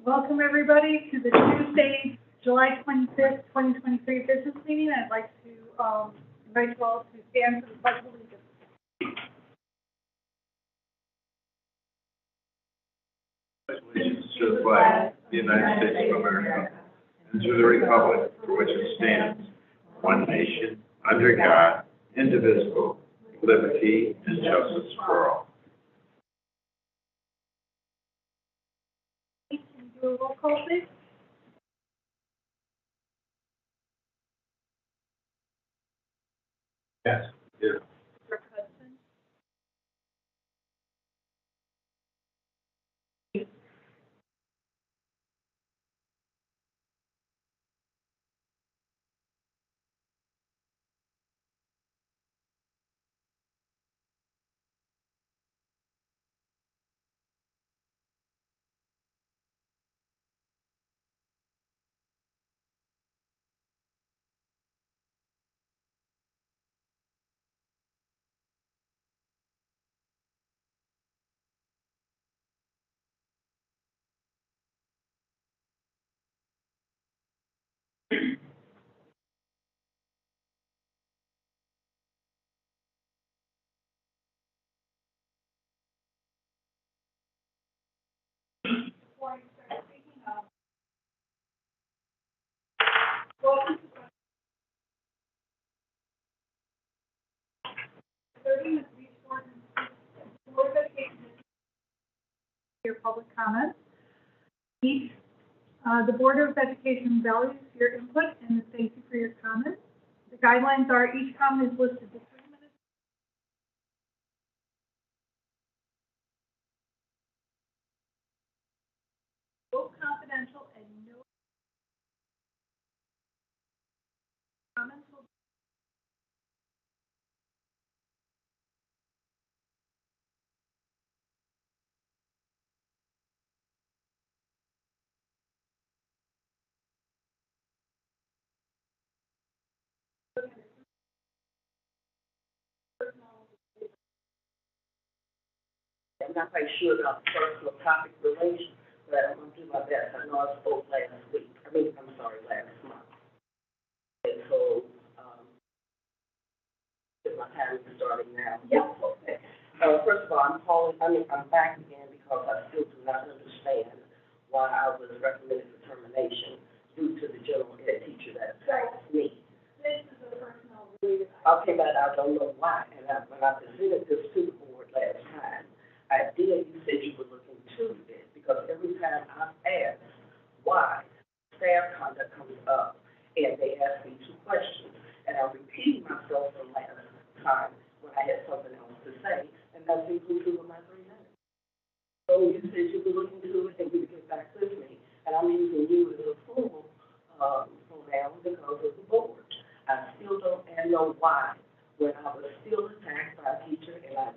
Welcome, everybody, to the Tuesday, July 25th, 2023 business meeting. I'd like to invite you all to stand for the pledge of allegiance. Allegiance to the flag of the United States of America and to the republic for which it stands, one nation, under God, indivisible, with liberty and justice for all. Can you do a roll call, please? Yes. Yeah. Rick Hudson. Before I start speaking, welcome to 30 resources for education. Your public comments. The Board of Education values your input and thank you for your comments. The guidelines are each comment is listed to 3 minutes. No confidential and no comments will I'm not quite sure about personal topic relations, but I'm gonna do my best. I know I spoke last week, last month. And so, my time is starting now. Yep. Okay. First of all, I'm back again because I still do not understand why I was recommended for termination due to the general ed teacher that attacked me. This is a personnel related. Okay, but I don't know why, and when I presented this to the board last time, you said you would look into it, because every time I've asked why staff conduct comes up, and they ask me 2 questions, and I'm repeating myself from last time when I had something else to say, and that's inclusive of my 3 minutes. So you said you would look into it, and you would get back with me, and I'm using you as a fool, for now because of the board. I still don't know why, when I was still attacked by a teacher, and I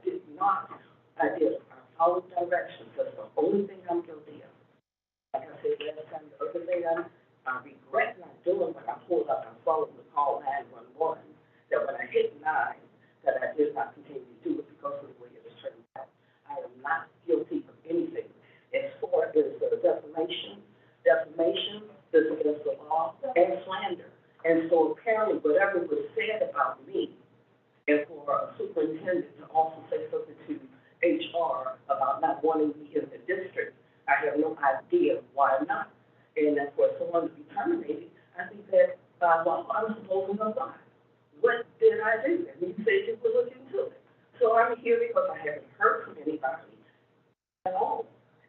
followed directions. That's the only thing I'm guilty of. Like I said last time, the other thing I regret not doing when I pulled up and followed the call 911, that when I hit 9, that I did not continue to do it because of the way it was turned out. I am not guilty of anything. As far as defamation is against the law, and slander. And so apparently whatever was said about me, and for a superintendent to also say something to HR about not wanting me in the district, I have no idea why not. And then for someone to be terminated, I think that by law, I'm supposed to know why. What did I do? And you said you would look into it. So I'm here because I haven't heard from anybody at all.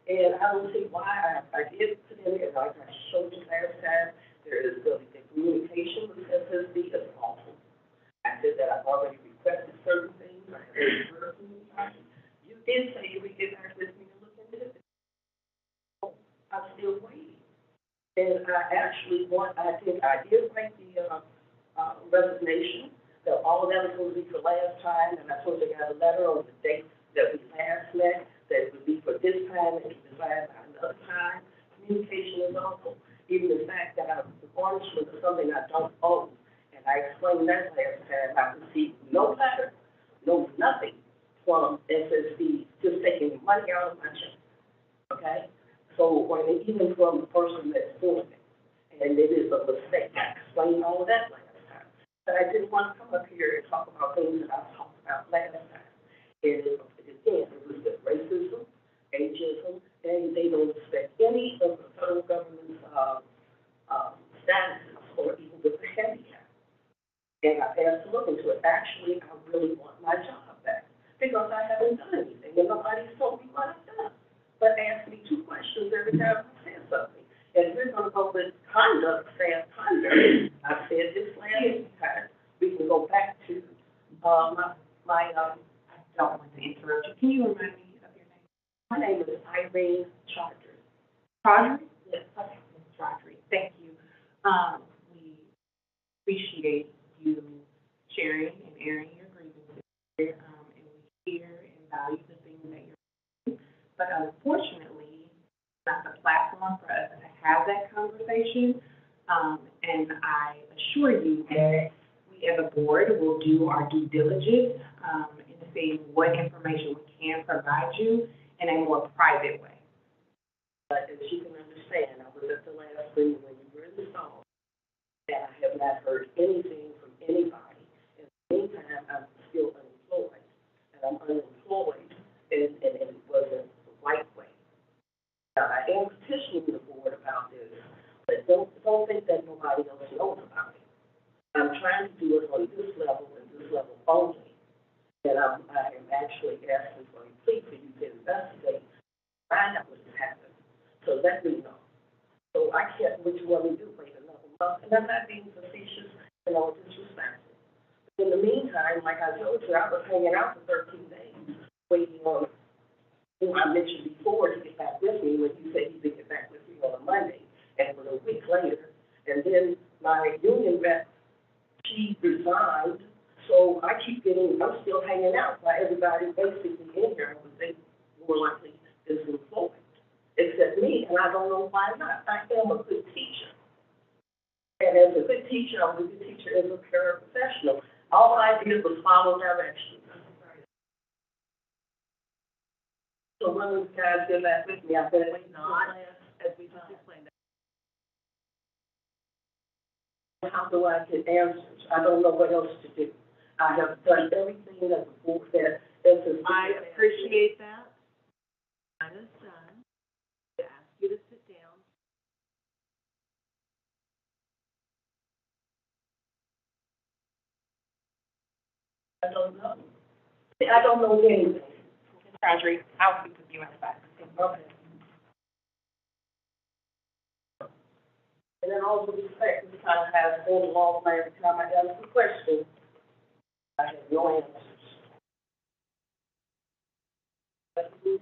And I don't see why I did put in there, like I showed you last time, there is the communication with SSD is awful. I said that I've already requested certain things, I haven't heard from anybody. You did say you would get back with me and look into it. I'm still waiting. And I did write the resignation, that all of that was going to be for last time, and I told you I got a letter on the date that we last met, that it would be for this time, and to decide by another time. Communication is awful. Even the fact that I'm garnishment of something I don't own, and I explained that last time, I received no letter, no nothing from SSD, just taking money out of my check, okay? So, when even from the person that's doing it, and it is a mistake, I explained all of that last time. But I didn't want to come up here and talk about things that I talked about last time. And again, it was the racism, ageism, and they don't respect any of the federal government's, statuses or even with the handicap. And I asked to look into it. Actually, I really want my job back because I haven't done anything and nobody's told me what I've done. But ask me 2 questions every time I say something. And we're going to go with conduct, staff conduct. I said this last time. We can go back to, I don't want to interrupt you. Can you remind me of your name? My name is Irene Chartres. Chartres? Yes, okay, Ms. Chartres. Thank you. We appreciate you sharing and airing your grievances here, and we hear and value the things that you're doing. But unfortunately, it's not the platform for us to have that conversation. And I assure you that we as a board will do our due diligence, in seeing what information we can provide you in a more private way. But as you can understand, I was at the last meeting when you were installed, and I have not heard anything from anybody. In the meantime, I'm still unemployed, and I'm unemployed, and it wasn't the right way. Now, I am petitioning the board about this, but don't think that nobody else knows about it. I'm trying to do it on this level and this level only, and I am actually asking for a plea for you to investigate, find out what has happened, so let me know. So I can't, what you want me to do, wait another month, and I'm not being facetious and all disrespectful. In the meantime, like I told you, I was hanging out for 13 days, waiting on, who I mentioned before, to get back with me when you said you would get back with me on a Monday, and it was a week later, and then my union rep, she resigned, so I keep getting, I'm still hanging out by everybody basically in here, I would think more likely is employed, except me, and I don't know why not. I am a good teacher. And as a good teacher, I was a good teacher as a paraprofessional. All I did was follow directions. So when those guys get back with me, I said, wait, not, as we just explained. How do I get answers? I don't know what else to do. I have done everything that the board said. I appreciate that. Mine is done. I ask you to sit down. I don't know. I don't know anything. Audrey, I'll speak with you outside. Okay. And then all due respect, we kind of have been along every time I ask a question, I have no answers. Do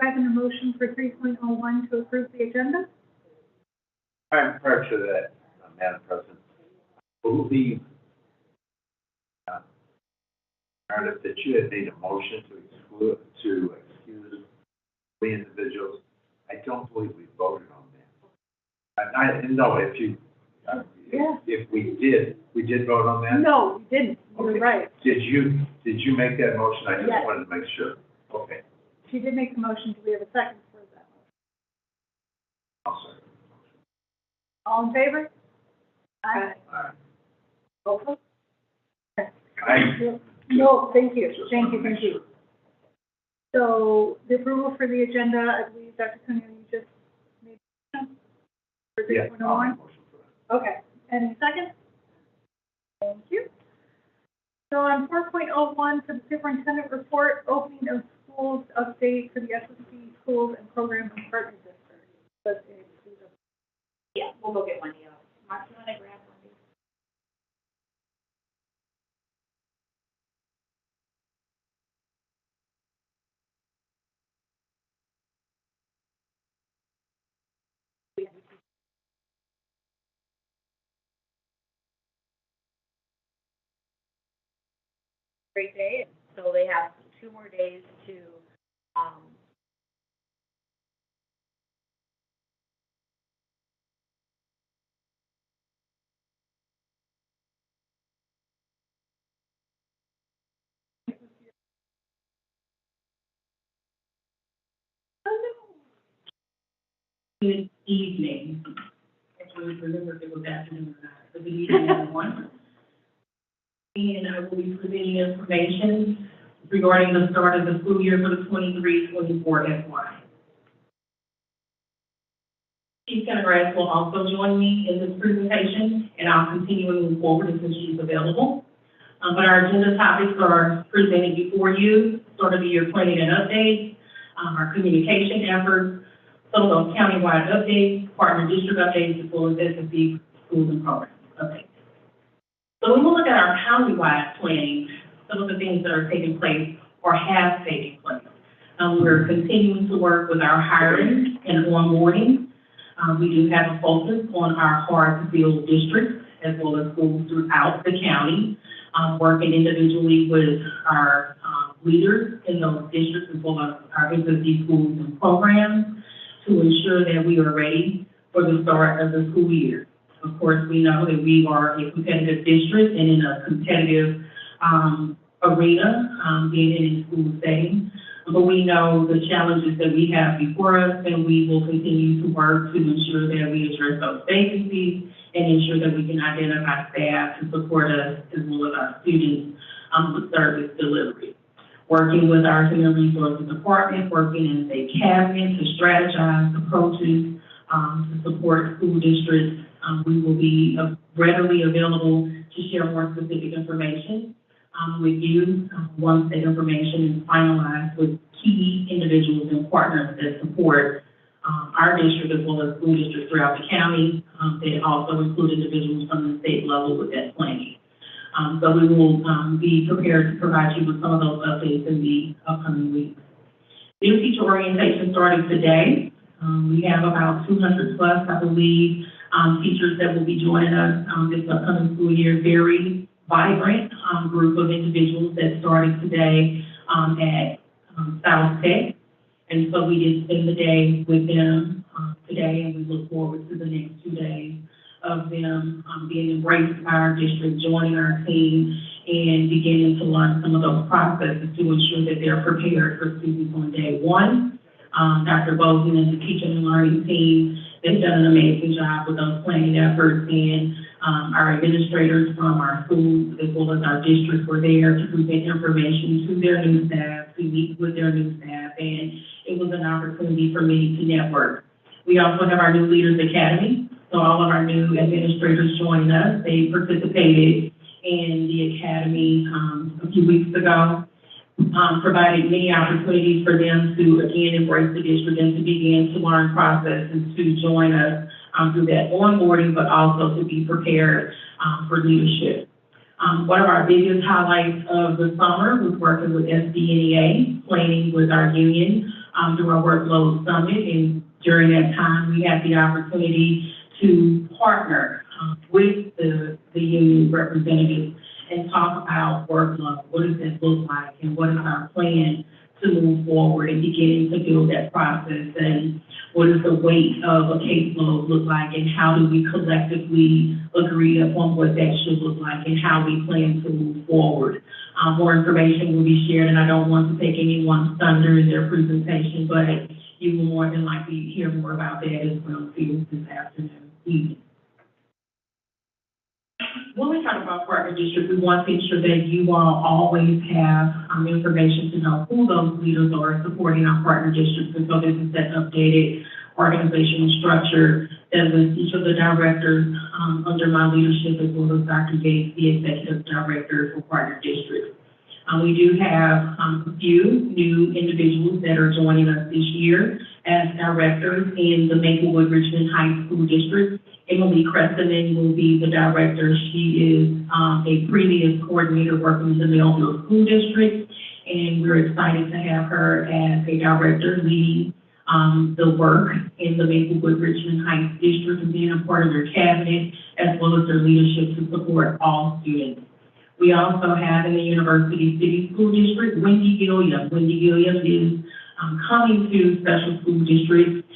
I have an motion for 3.01 to approve the agenda? Prior to that, Madam President, I believe, Meredith, that you had made a motion to excuse 3 individuals. I don't believe we voted on that. I know if you, Yeah. if we did vote on that? No, you didn't. You're Okay. right. Did you make that motion? I just Yes. wanted to make sure. Okay. She did make the motion. Do we have a second for that motion? I'll second. All in favor? Aye. All right. Okay. I, No, thank you. Just Thank wanna you, make thank you. So the approval for the agenda, I believe, Dr. Cunningham, you just made a motion for yeah, 3.01? I'll make a motion for that. Okay, any second? Thank you. So on 4.01, for the superintendent report, opening of schools update for the SSD schools and program and partner districts. Yeah, we'll go get one, yeah. Mark, you wanna grab one? Great day, and so they have 2 more days to, Good evening. Actually, remember if it was afternoon or not. So good evening, everyone. And I will be presenting information regarding the start of the school year for the 23-24 FY. Chief Grass will also join me in this presentation, and I'll continue to move forward until she's available. But our agenda topics are presented before you, start of the year planning and updates, our communication efforts, some of those countywide updates, partner district updates, as well as SSD schools and programs updates. So when we look at our countywide planning, some of the things that are taking place or have taken place. We're continuing to work with our hiring and onboarding. We do have a focus on our hard-to-build districts as well as schools throughout the county, working individually with our leaders in those districts as well as our SSD schools and programs to ensure that we are ready for the start of the school year. Of course, we know that we are a competitive district and in a competitive arena, being in a school setting. But we know the challenges that we have before us, and we will continue to work to ensure that we address those vacancies and ensure that we can identify staff to support us as well as our students with service delivery. Working with our human resources department, working as a cabinet to strategize approaches to support school districts. We will be readily available to share more specific information with you once that information is finalized with key individuals and partners that support our district as well as school districts throughout the county. They also include individuals from the state level with that planning. So we will be prepared to provide you with some of those updates in the upcoming weeks. New teacher orientation starting today. We have about 200 plus, I believe, teachers that will be joining us this upcoming school year. Very vibrant group of individuals that started today at South Tech. And so we did spend the day with them today, and we look forward to the next 2 days of them being embraced by our district, joining our team, and beginning to learn some of those processes to ensure that they're prepared for students on day one. Dr. Bozeman and the teaching and learning team, they've done an amazing job with those planning efforts, and our administrators from our schools as well as our districts were there to present information to their new staff, to meet with their new staff, and it was an opportunity for many to network. We also have our new Leaders Academy, so all of our new administrators joined us. They participated in the academy a few weeks ago, provided many opportunities for them to again embrace the district and to begin to learn process and to join us through that onboarding, but also to be prepared for leadership. One of our biggest highlights of the summer was working with SDNEA, planning with our union through our workload summit, and during that time we had the opportunity to partner with the union representatives and talk about workload. What does that look like, and what is our plan to move forward and beginning to build that process, and what does the weight of a caseload look like, and how do we collectively agree upon what that should look like and how we plan to move forward. More information will be shared, and I don't want to take anyone's thunder in their presentation, but you will more than likely hear more about that as well too this afternoon. When we talk about partner district, we want to ensure that you all always have information to know who those leaders are supporting our partner districts. And so this is that updated organizational structure that lists each of the directors under my leadership, as well as Dr. Gates, the executive director for partner districts. We do have a few new individuals that are joining us this year as directors in the Maplewood-Richmond Heights School District. Emily Cressman will be the director. She is a previous coordinator working in the Melville School District, and we're excited to have her as a director leading the work in the Maplewood-Richmond Heights District and being a part of their cabinet as well as their leadership to support all students. We also have in the University City School District, Wendy Gilliam. Wendy Gilliam is coming to special school districts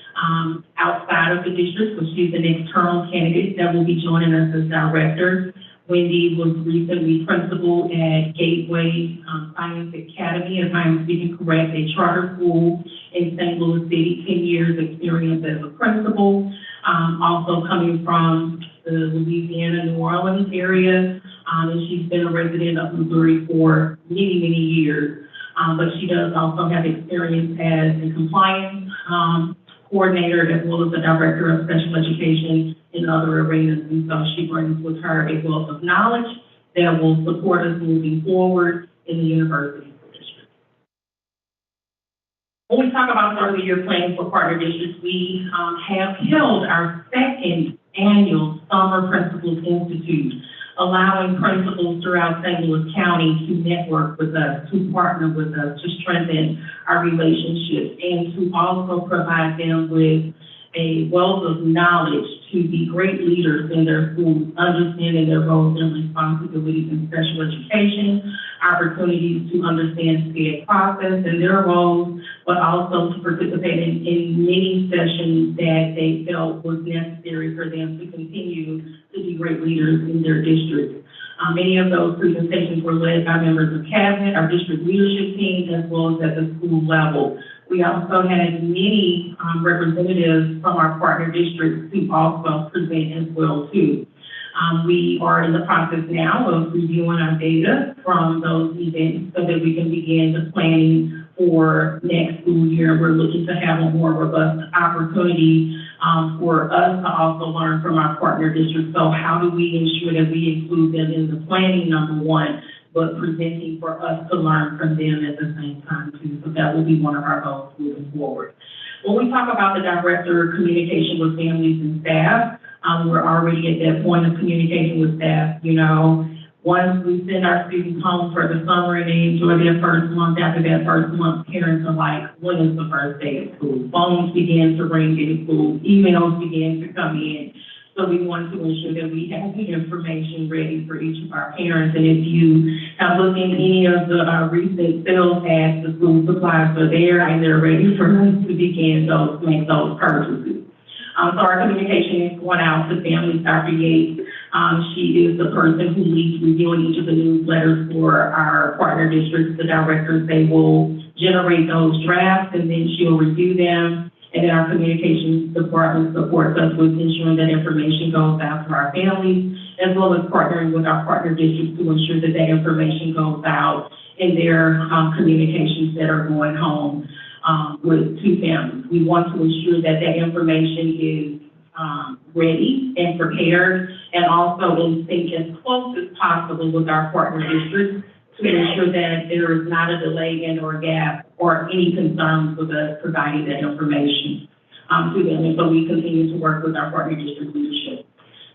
outside of the district, so she's an external candidate that will be joining us as director. Wendy was recently principal at Gateway Science Academy, if I'm speaking correct, a charter school in St. Louis City, 10 years experience as a principal, also coming from the Louisiana, New Orleans area, and she's been a resident of Missouri for many, many years. But she does also have experience as a compliance coordinator as well as the director of special education in other arenas. And so she brings with her a wealth of knowledge that will support us moving forward in the university district. When we talk about the year planning for partner districts, we have held our second annual Summer Principals Institute, allowing principals throughout St. Louis County to network with us, to partner with us, to strengthen our relationships, and to also provide them with a wealth of knowledge to be great leaders in their schools, understanding their roles and responsibilities in special education, opportunities to understand SPED process and their roles, but also to participate in many sessions that they felt was necessary for them to continue to be great leaders in their districts. Many of those presentations were led by members of cabinet, our district leadership team, as well as at the school level. We also had many representatives from our partner districts who also present as well too. We are in the process now of reviewing our data from those events so that we can begin the planning for next school year. We're looking to have a more robust opportunity for us to also learn from our partner districts. So how do we ensure that we include them in the planning, number one, but presenting for us to learn from them at the same time too. So that will be one of our goals moving forward. When we talk about the director of communication with families and staff, we're already at that point of communication with staff. You know, once we send our students home for the summer and they enjoy their first month, after that first month, parents are like, when is the first day of school? Phones begin to ring in school, emails begin to come in. So we want to ensure that we have the information ready for each of our parents. And if you have looked in any of the recent sales ads, the school supplies are there and they're ready for us to begin to make those purchases. So our communication is going out to families. Dr. Yates, she is the person who leads reviewing each of the newsletters for our partner districts, the directors. They will generate those drafts and then she'll review them. And then our communications department supports us with ensuring that information goes out to our families, as well as partnering with our partner districts to ensure that that information goes out in their communications that are going home with two families. We want to ensure that that information is ready and prepared, and also in sync as close as possible with our partner districts to ensure that there is not a delay and or gap or any concerns with us providing that information to them. And so we continue to work with our partner district leadership.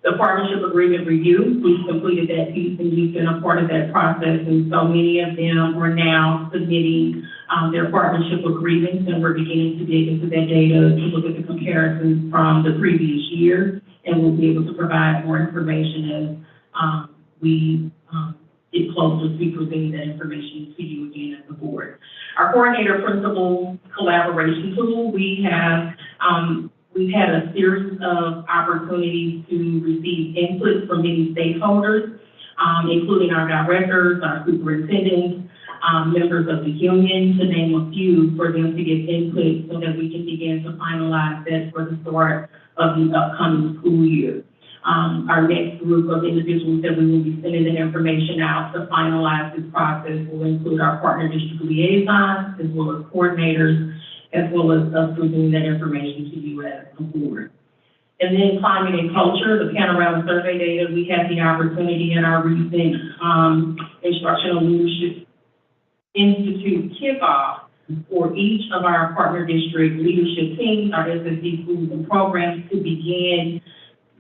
The partnership agreement review, we've completed that piece and we've been a part of that process. And so many of them are now submitting their partnership agreements, and we're beginning to dig into that data to look at the comparisons from the previous year. And we'll be able to provide more information as we get closer to presenting that information to you again as the board. Our coordinator principal collaboration tool, we've had a series of opportunities to receive input from many stakeholders, including our directors, our superintendents, members of the union, to name a few, for them to give input so that we can begin to finalize that for the start of the upcoming school year. Our next group of individuals that we will be sending the information out to finalize this process will include our partner district liaisons, as well as coordinators, as well as us presenting that information to you as a board. And then climate and culture, the panorama survey data, we had the opportunity in our recent Instructional Leadership Institute kickoff for each of our partner district leadership teams, our SSD schools and programs, to begin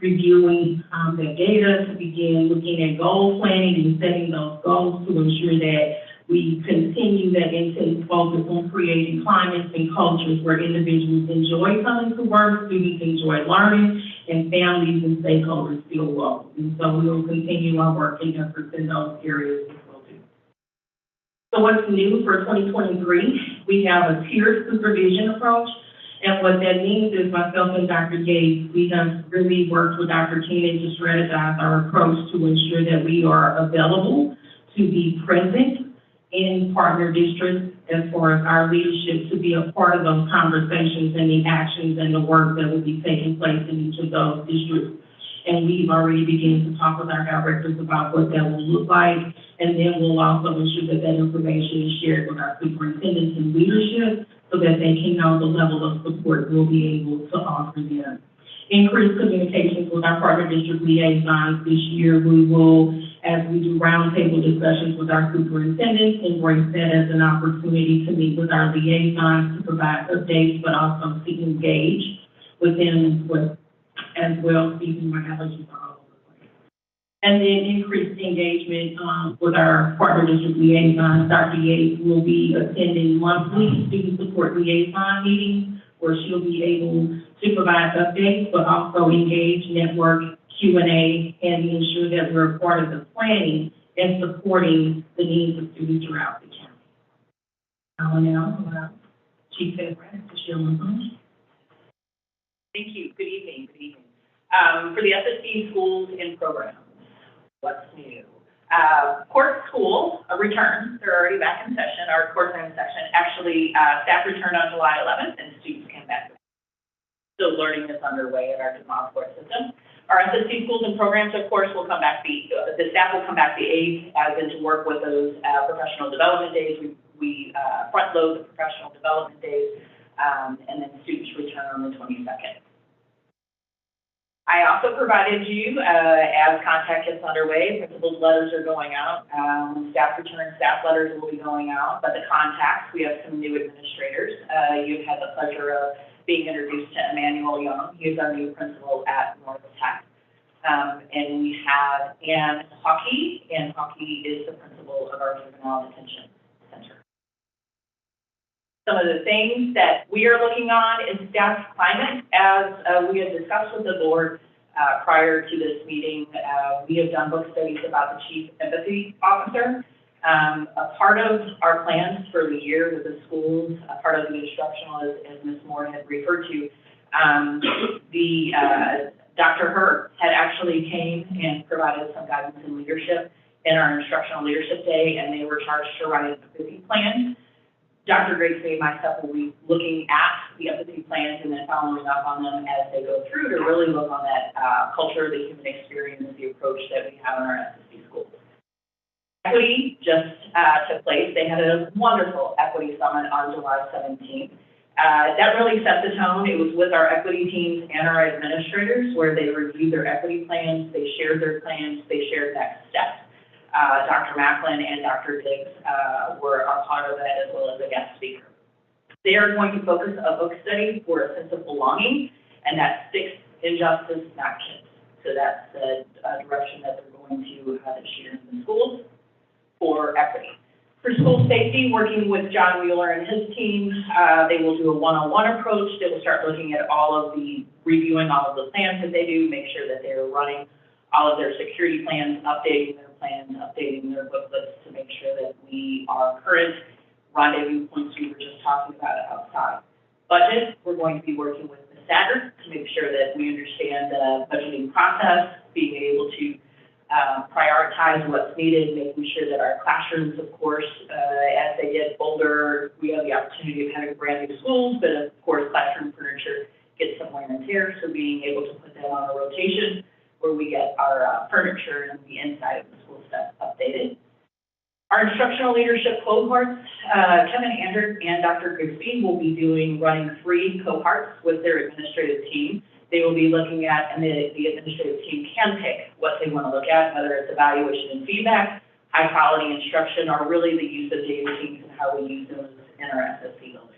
reviewing the data, to begin looking at goal planning and setting those goals to ensure that we continue that intense focus on creating climates and cultures where individuals enjoy coming to work, students enjoy learning, and families and stakeholders feel welcome. And so we will continue our work and efforts in those areas as well too. So what's new for 2023? We have a tiered supervision approach. And what that means is myself and Dr. Yates, we have really worked with Dr. Keenan to strategize our approach to ensure that we are available to be present in partner districts as far as our leadership to be a part of those conversations and the actions and the work that will be taking place in each of those districts. And we've already begun to talk with our directors about what that will look like. And then we'll also ensure that that information is shared with our superintendents and leadership so that they can know the level of support we'll be able to offer them. Increased communications with our partner district liaisons this year. We will, as we do roundtable discussions with our superintendents, embrace that as an opportunity to meet with our liaisons to provide updates, but also to engage with them as well, speaking my allergies are all over the place. And then increased engagement with our partner district liaisons. Dr. Yates will be attending monthly student support liaison meetings where she'll be able to provide updates, but also engage, network, Q&A, and ensure that we're a part of the planning and supporting the needs of students throughout the county. I will now allow Chief Edward to share my thoughts. Thank you. Good evening. Good evening. For the SSD schools and programs, what's new? Court school returns. They're already back in session. Our courts are in session. Actually, staff returned on July 11th, and students came back. So learning is underway at our DeMont court system. Our SSD schools and programs, of course, will come back. The staff will come back the 8th, as in to work with those professional development days. We front load the professional development days, and then students return on the 22nd. I also provided you, as contact gets underway, principals' letters are going out. Staff return, staff letters will be going out. But the contacts, we have some new administrators. You've had the pleasure of being introduced to Emmanuel Young. He's our new principal at North Tech. And we have Ann Hockey. Ann Hockey is the principal of our juvenile detention center. Some of the things that we are looking on is staff climate. As we had discussed with the board prior to this meeting, we have done book studies about the chief empathy officer. A part of our plans for the year with the schools, a part of the instructional, as Ms. Moore had referred to, Dr. Hurt had actually came and provided some guidance and leadership in our instructional leadership day, and they were charged to write an empathy plan. Dr. Gracie and myself will be looking at the empathy plans and then following up on them as they go through to really look on that culture, the human experience, the approach that we have in our SSD schools. Equity just took place. They had a wonderful equity summit on July 17th. That really set the tone. It was with our equity teams and our administrators where they reviewed their equity plans, they shared their plans, they shared next steps. Dr. Macklin and Dr. Diggs were a part of that, as well as a guest speaker. They are going to focus a book study for a sense of belonging, and that's fixed injustice, not kids. So that's the direction that they're going to this year in the schools for equity. For school safety, working with John Mueller and his team, they will do a one-on-one approach. They will start looking at reviewing all of the plans that they do, make sure that they're running all of their security plans, updating their plans, updating their booklets to make sure that we are current. Rendezvous points we were just talking about outside. Budget, we're going to be working with the SAGR to make sure that we understand the budgeting process, being able to prioritize what's needed, making sure that our classrooms, of course, as they get older, we have the opportunity of having brand new schools, but of course, classroom furniture gets some wear and tear, so being able to put that on a rotation where we get our furniture and the inside of the school stuff updated. Our instructional leadership cohorts, Kevin Andrew and Dr. Grigsby will be running 3 cohorts with their administrative team. They will be looking at, and the administrative team can pick what they want to look at, whether it's evaluation and feedback, high quality instruction, or really the use of data sheets and how we use those in our SSD building.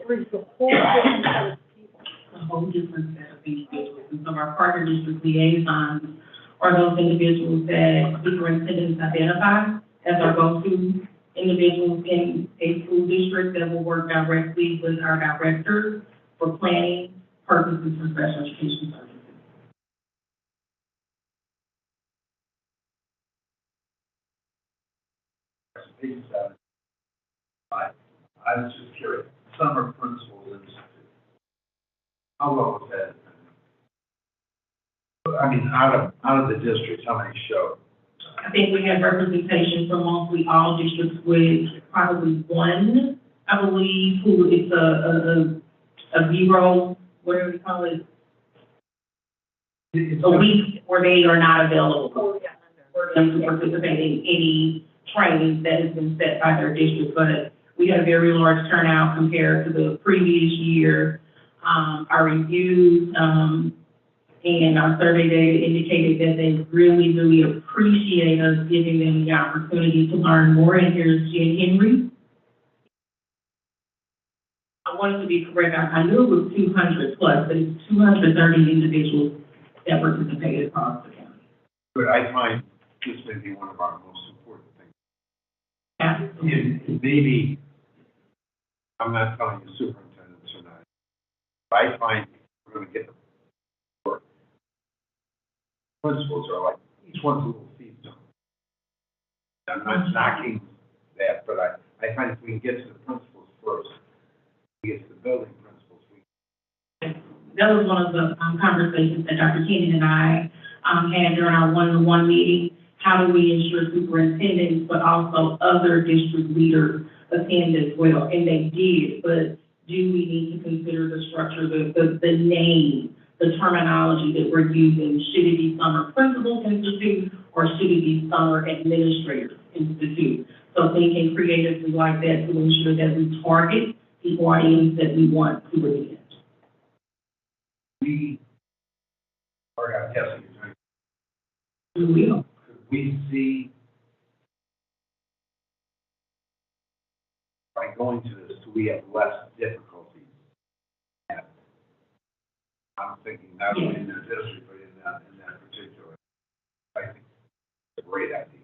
Or is the whole different set of people? A whole different set of individuals. And so our partner district liaisons are those individuals that superintendents identify as our go-to individuals in a school district that will work directly with our directors for planning purposes for special education services. page 7. I was just curious, Summer Principals Institute. How well was that? I mean, out of the districts, how many showed? I think we have representation from mostly all districts with probably one, I believe, who is a zero, whatever we call it, a week where they are not available for them to participate in any training that has been set by their district. But we had a very large turnout compared to the previous year. Our reviews, and our survey data indicated that they really, really appreciate us giving them the opportunity to learn more. And here's Jen Henry. I wanted to be correct. I knew it was 200 plus, but it's 230 individuals that participated across the county. But I find this may be one of our most important things. Absolutely. And maybe, I'm not telling you superintendents or not, but I find we're going to get the work. Principals are like, each one's a little fiefdom. I'm not knocking that, but I find if we can get to the principals first, we get to the building principals, That was one of the conversations that Dr. Keenan and I had during our one-to-one meeting. How do we ensure superintendents, but also other district leaders attend as well? And they did, but do we need to consider the structure, the name, the terminology that we're using? Should it be Summer Principals Institute or should it be Summer Administrators Institute? So thinking creatively like that to ensure that we target the audience that we want to attend. we are, I'm guessing, We will. could we see, by going to this, do we have less difficulties? I'm thinking not only in their district, but in that particular, I think it's a great idea.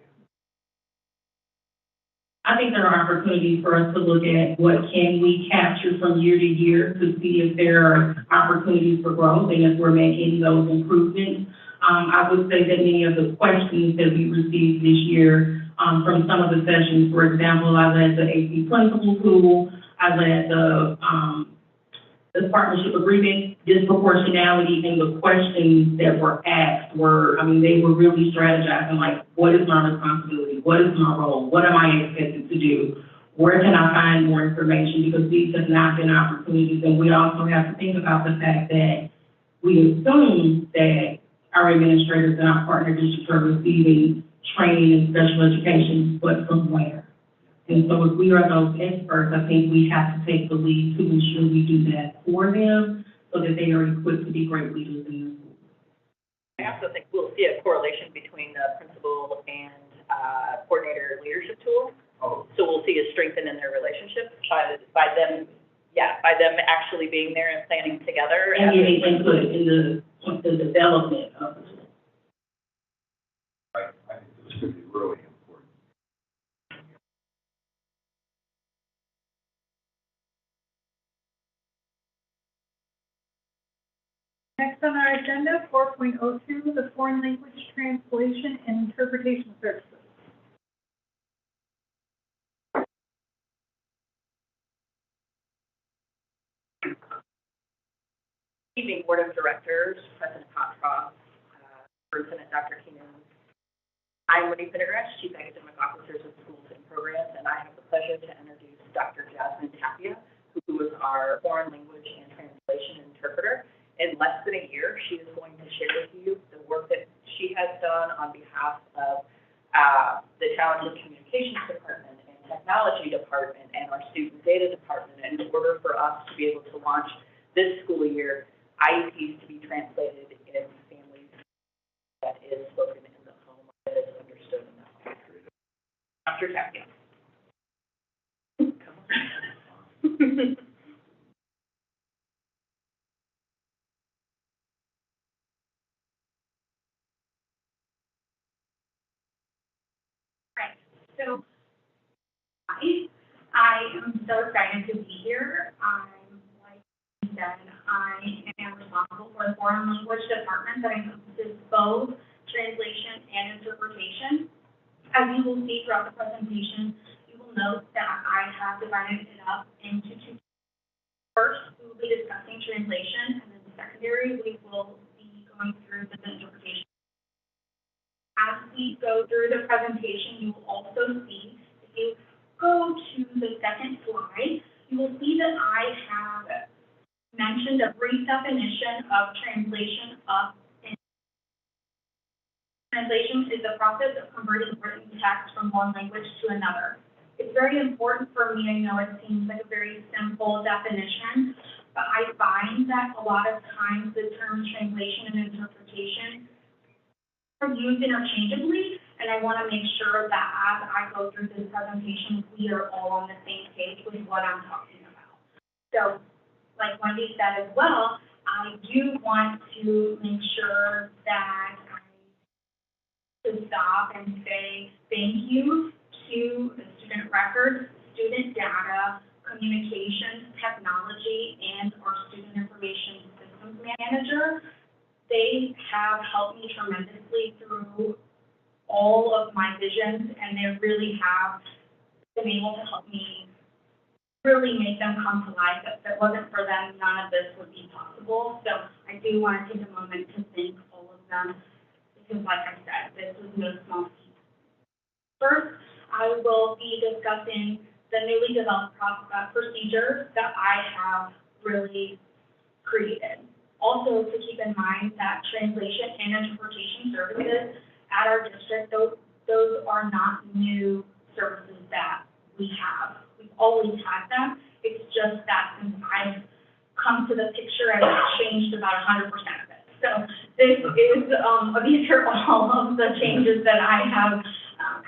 I think there are opportunities for us to look at what can we capture from year to year to see if there are opportunities for growth and if we're making those improvements. I would say that many of the questions that we received this year from some of the sessions, for example, I led the AC Principal Tool, I led the partnership agreement, disproportionality, and the questions that were asked were, I mean, they were really strategizing, like, what is my responsibility? What is my role? What am I expected to do? Where can I find more information? Because these have not been opportunities, and we also have to think about the fact that we assume that our administrators and our partner districts are receiving training and special education, but from where? And so if we are those experts, I think we have to take the lead to ensure we do that for them so that they are equipped to be great leaders in the school. I also think we'll see a correlation between the principal and coordinator leadership tool. Oh, So we'll see a strengthen in their relationship by them actually being there and planning together. And giving input in the development of the tool. I think this could be really important. Next on our agenda, 4.02, the foreign language translation and interpretation services. Evening Board of Directors, President Potroff, Superintendent Dr. Keenan. I'm Wendy Pendergrass, Chief Academic Officer of Schools and Programs, and I have the pleasure to introduce Dr. Jasmine Tapia, who is our foreign language and translation interpreter. In less than a year, she is going to share with you the work that she has done on behalf of the Challenge of Communications Department and Technology Department and our Student Data Department in order for us to be able to launch this school year IEPs to be translated in families that is spoken in the home, that is understood in the home. Dr. Tapia. Come on. Right, so I am so excited to be here. Like you said, I am responsible for the foreign language department that encompasses both translation and interpretation. As you will see throughout the presentation, you will note that I have divided it up into two. First, we will be discussing translation, and then secondary, we will be going through the interpretation. As we go through the presentation, you will also see, if you go to the second slide, you will see that I have mentioned a brief definition of translation up in. Translation is the process of converting written text from one language to another. It's very important for me. I know it seems like a very simple definition, but I find that a lot of times the terms translation and interpretation are used interchangeably, and I want to make sure that as I go through this presentation, we are all on the same page with what I'm talking about. So, like Wendy said as well, I do want to make sure that to stop and say thank you to the student records, student data, communications, technology, and our student information systems manager. They have helped me tremendously through all of my visions, and they really have been able to help me really make them come to life. If it wasn't for them, none of this would be possible. So I do want to take a moment to thank all of them. Because like I said, this was no small feat. First, I will be discussing the newly developed procedures that I have really created. Also, to keep in mind that translation and interpretation services at our district, those are not new services that we have. We've always had them. It's just that since I've come to the picture, I've changed about 100% of it. So this is, these are all of the changes that I have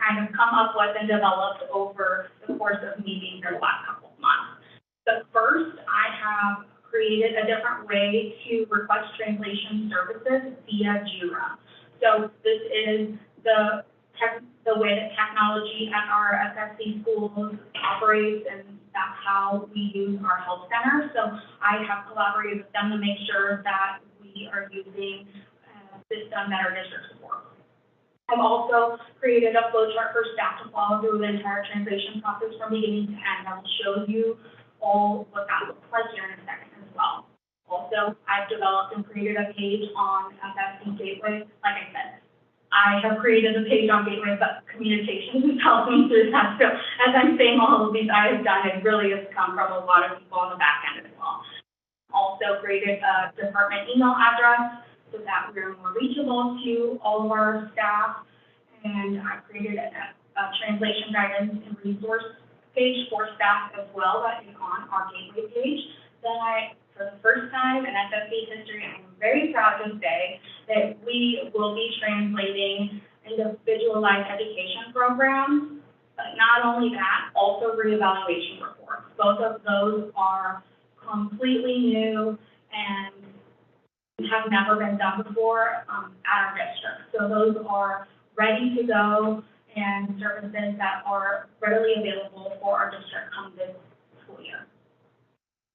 kind of come up with and developed over the course of me being here the last couple of months. So first, I have created a different way to request translation services via JIRA. So this is the way that technology at our SSD schools operates, and that's how we use our help center. So I have collaborated with them to make sure that we are using a system that our district supports. I've also created a flowchart for staff to follow through the entire translation process from beginning to end. I will show you all what that looks like here in a second as well. Also, I've developed and created a page on SSD Gateway. Like I said, I have created a page on Gateway, but communications has helped me through that. So as I'm saying all of these I have done, it really has come from a lot of people on the back end as well. Also created a department email address so that we're more reachable to all of our staff. And I created a translation guidance and resource page for staff as well that is on our Gateway page. Then for the first time in SSD history, I'm very proud to say that we will be translating individualized education programs. But not only that, also reevaluation reports. Both of those are completely new and have never been done before at our district. So those are ready to go and services that are readily available for our district come this school year.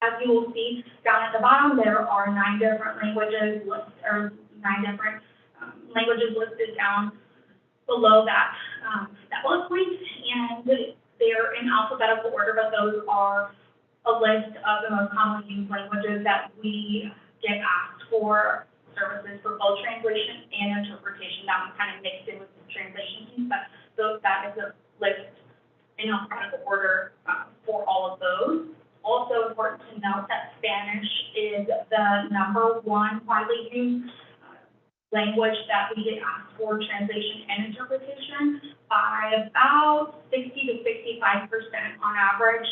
As you will see down at the bottom, there are 9 different languages listed down below that bullet point, and they're in alphabetical order, but those are a list of the most commonly used languages that we get asked for services for both translation and interpretation. That one kind of mixed in with the translation piece, but that is a list in alphabetical order for all of those. Also important to note that Spanish is the #1 widely used language that we get asked for translation and interpretation by about 60 to 65% on average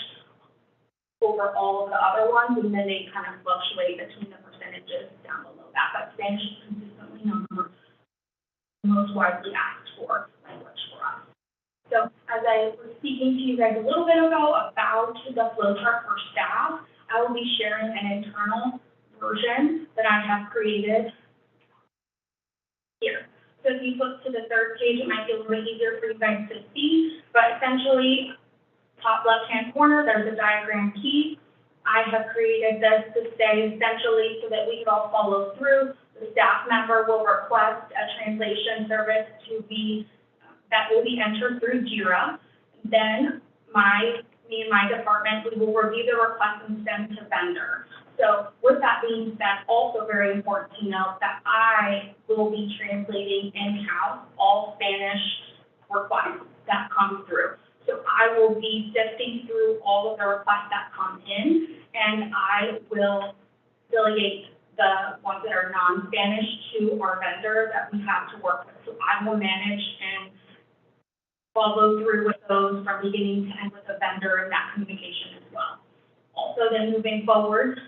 over all of the other ones, and then they kind of fluctuate between the percentages down below that. But Spanish is consistently number most widely asked for language for us. So as I was speaking to you guys a little bit ago about the flowchart for staff, I will be sharing an internal version that I have created here. So if you flip to the third page, it might be a little bit easier for you guys to see, but essentially, top left-hand corner, there's a diagram key. I have created this to say essentially so that we can all follow through. The staff member will request a translation service that will be entered through JIRA. Then me and my department, we will review the request and send to vendor. So with that being said, also very important to note that I will be translating in-house all Spanish requests that come through. So I will be sifting through all of the requests that come in, and I will affiliate the ones that are non-Spanish to our vendor that we have to work with. So I will manage and follow through with those from beginning to end with the vendor and that communication as well. Also then moving forward,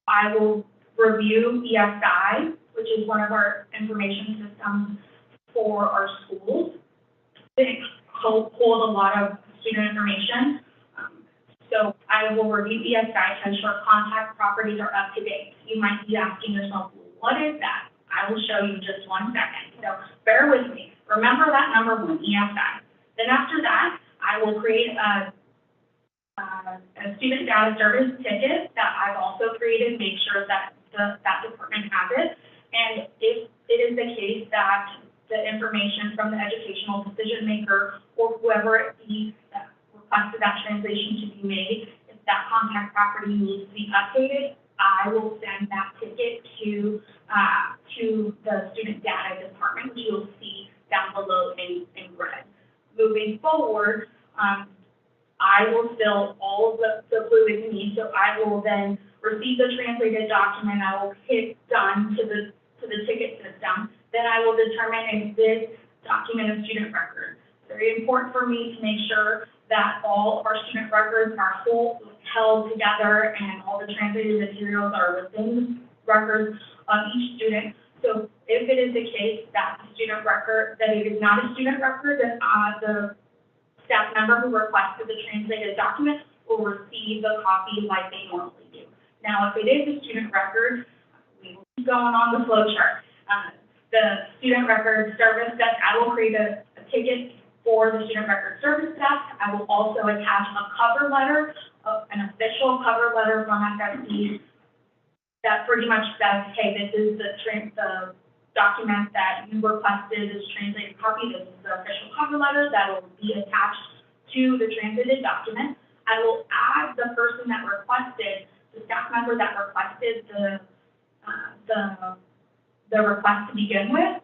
I will review ESI, which is one of our information systems for our schools. It holds a lot of student information. So I will review ESI to ensure contact properties are up to date. You might be asking yourself, what is that? I will show you just 1 second. So bear with me. Remember that number 1, ESI. Then after that, I will create a student data service ticket that I've also created, make sure that that department has it. And if it is the case that the information from the educational decision maker or whoever it be that requested that translation to be made, if that contact property needs to be updated, I will send that ticket to the student data department, which you'll see down below in red. Moving forward, I will fill all of the fluid needs, so I will then receive the translated document, I will hit done to the ticket system, then I will determine if this document is student record. Very important for me to make sure that all of our student records are held together and all the translated materials are within the records of each student. So if it is the case that the student record, that it is not a student record, then the staff member who requested the translated document will receive the copy like they normally do. Now, if it is a student record, we will keep going on the flow chart. The student record service desk, I will create a ticket for the student record service desk. I will also attach a cover letter, an official cover letter from SSD that pretty much says, hey, this is the document that you requested, this translated copy, this is the official cover letter that will be attached to the translated document. I will add the person that requested, the staff member that requested the request to begin with.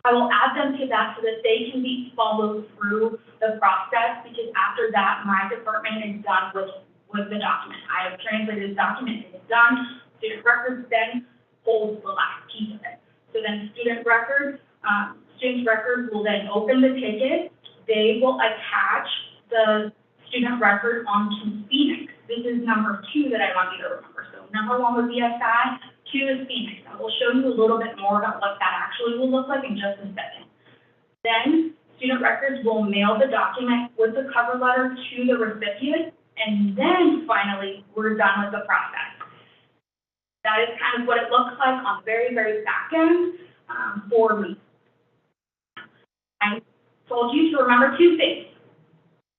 I will add them to that so that they can be followed through the process, because after that, my department is done with the document. I have translated the document, it's done. Student records then holds the last piece of it. So then student records will then open the ticket. They will attach the student record onto Phoenix. This is number 2 that I want you to remember. So number 1 was ESI, 2 is Phoenix. I will show you a little bit more about what that actually will look like in just a second. Then student records will mail the document with the cover letter to the recipient, and then finally we're done with the process. That is kind of what it looks like on very, very back end for me. I told you to remember 2 things.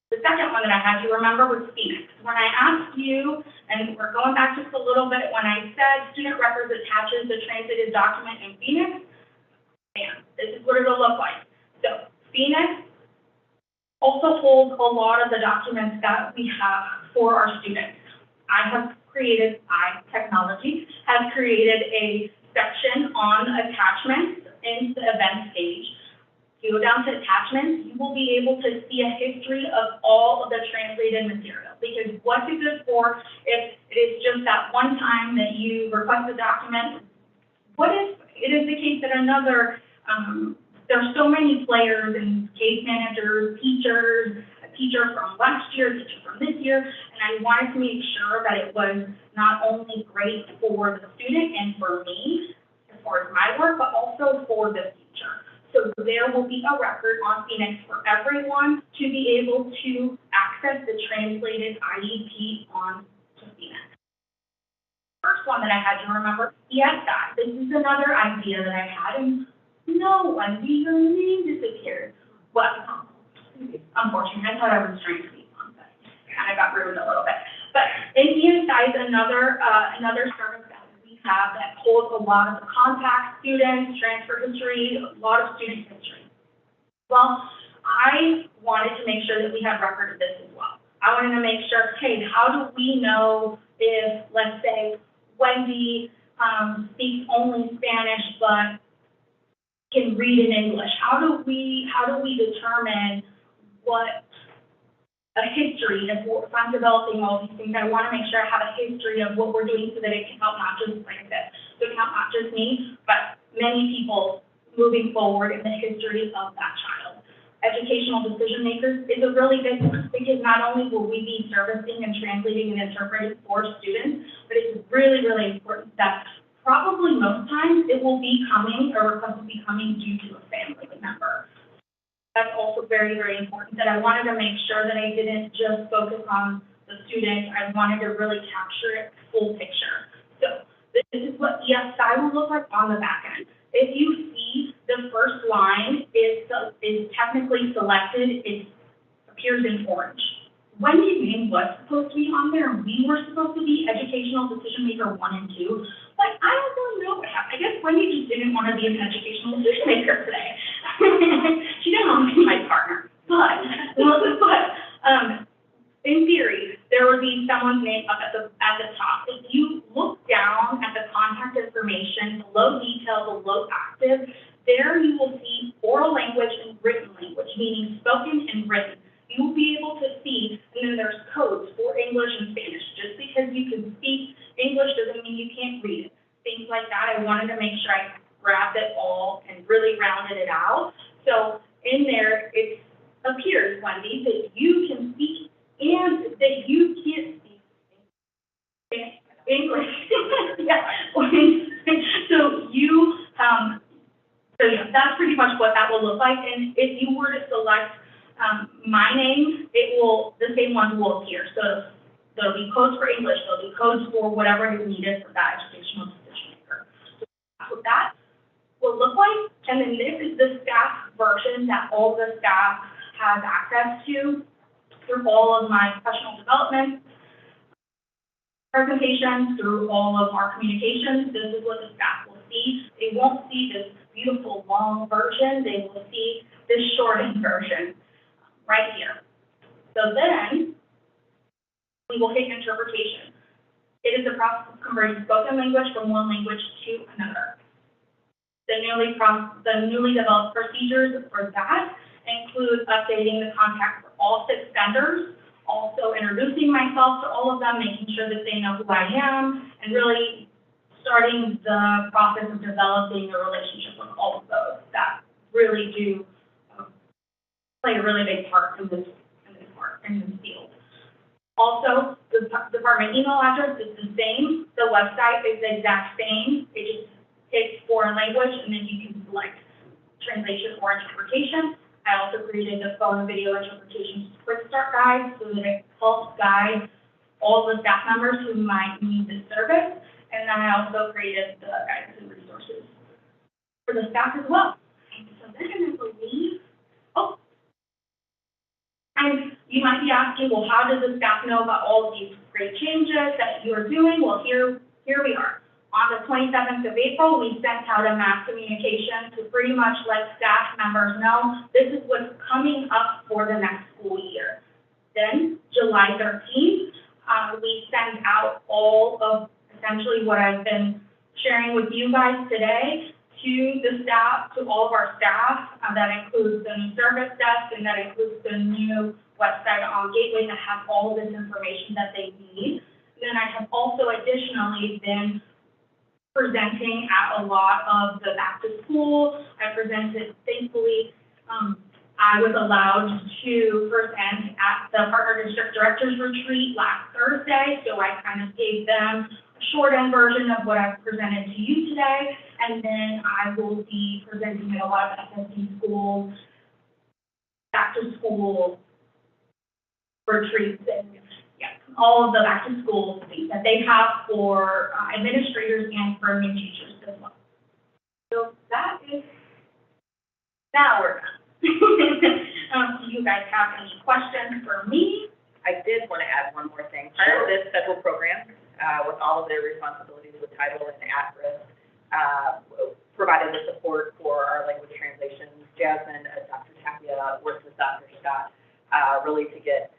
The second one that I had you remember was Phoenix. When I asked you, and we're going back just a little bit, when I said student records attaches the translated document in Phoenix, bam, this is what it'll look like. So Phoenix also holds a lot of the documents that we have for our students. Technology has created a section on attachments in the events page. If you go down to attachments, you will be able to see a history of all of the translated material. Because what's it good for if it is just that one time that you request a document? What if it is the case that another, there's so many players and case managers, teachers, a teacher from last year, a teacher from this year, and I wanted to make sure that it was not only great for the student and for me, as far as my work, but also for the teacher. So there will be a record on Phoenix for everyone to be able to access the translated IEP on to Phoenix. First one that I had to remember, ESI. This is another idea that I had, and no one, your name disappeared. Well, unfortunately, I thought I was trying to speak on, but kind of got ruined a little bit. But ESI is another service that we have that holds a lot of the contact students, transfer history, a lot of student history. Well, I wanted to make sure that we had record of this as well. I wanted to make sure, hey, how do we know if, let's say, Wendy speaks only Spanish but can read in English? How do we determine what a history of what, if I'm developing all these things, I want to make sure I have a history of what we're doing so that it can help not just, like I said, so it can help not just me, but many people moving forward in the history of that child. Educational decision makers is a really big one, because not only will we be servicing and translating and interpreting for students, but it's really, really important that probably most times it will be coming, or request will be coming due to a family member. That's also very, very important, that I wanted to make sure that I didn't just focus on the student. I wanted to really capture it full picture. So this is what ESI will look like on the back end. If you see the first line is technically selected, it appears in orange. Wendy's name was supposed to be on there, and we were supposed to be educational decision maker 1 and 2, but I don't really know what happened. I guess Wendy just didn't want to be an educational decision maker today. She didn't want to be my partner, but in theory, there would be someone's name up at the top. If you look down at the contact information, below detail, below active, there you will see oral language and written language, meaning spoken and written. You will be able to see, and then there's codes for English and Spanish. Just because you can speak English doesn't mean you can't read it. Things like that, I wanted to make sure I grabbed it all and really rounded it out. So in there, it appears, Wendy, that you can speak and that you can't speak English. Yeah. So you, so yeah, that's pretty much what that will look like. And if you were to select my name, it will, the same ones will appear. So there'll be codes for English, there'll be codes for whatever is needed for that educational decision maker. So that's what that will look like. And then this is the staff version that all the staff has access to through all of my professional development presentations, through all of our communications. This is what the staff will see. They won't see this beautiful long version. They will see this shortened version right here. So then we will hit interpretation. It is the process of converting spoken language from one language to another. The newly developed procedures for that include updating the contact for all 6 vendors, also introducing myself to all of them, making sure that they know who I am, and really starting the process of developing a relationship with all of those that really do play a really big part in this field. Also, the department email address is the same. The website is the exact same. It just takes foreign language, and then you can select translation or interpretation. I also created the phone and video interpretation quick start guide so that it helps guide all the staff members who might need this service. And then I also created the guidance and resources for the staff as well. And so then I believe, and you might be asking, well, how does the staff know about all of these great changes that you are doing? Well, here we are. On the 27th of April, we sent out a mass communication to pretty much let staff members know this is what's coming up for the next school year. Then, July 13th, we sent out all of essentially what I've been sharing with you guys today to the staff, to all of our staff. That includes the new service desk, and that includes the new website on Gateway that has all of this information that they need. Then I have also additionally been presenting at a lot of the back to school. I presented, thankfully, I was allowed to present at the Partner District Directors Retreat last Thursday, so I kind of gave them a short-end version of what I've presented to you today, and then I will be presenting at a lot of SSD schools, back to school retreats, and all of the back to school things that they have for administrators and for new teachers as well. So that is, now we're done. Do you guys have any questions for me? I did want to add one more thing. Part of this federal program, with all of their responsibilities with title and at-risk, provided the support for our language translations. Jasmine, Dr. Taffy Tapia worked with Dr. Scott, really to get,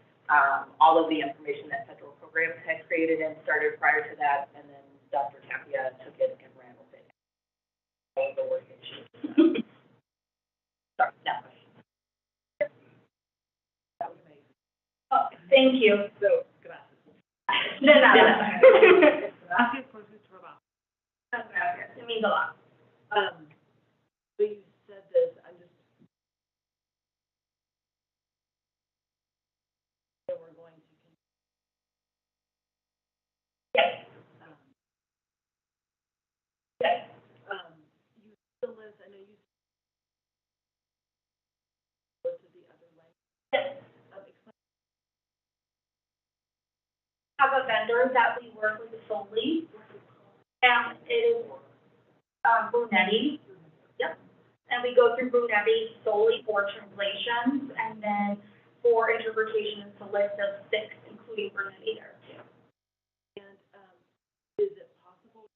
all of the information that federal programs had created and started prior to that, and then Dr. Tapia took it and ran with it. All the work that she Sorry, that question. That was amazing. Oh, thank you. So, gracias. De nada. Gracias por su trabajo. Gracias. It means a lot. So you said this, I'm just. So we're going to. Yes. Yes. You still list, I know you. Listed the other way. Yes. Explain. Have a vendor that we work with solely, and it is, Brunetti. Yep. And we go through Brunetti solely for translations, and then for interpretation, it's a list of 6, including Brunetti there too. And, is it possible?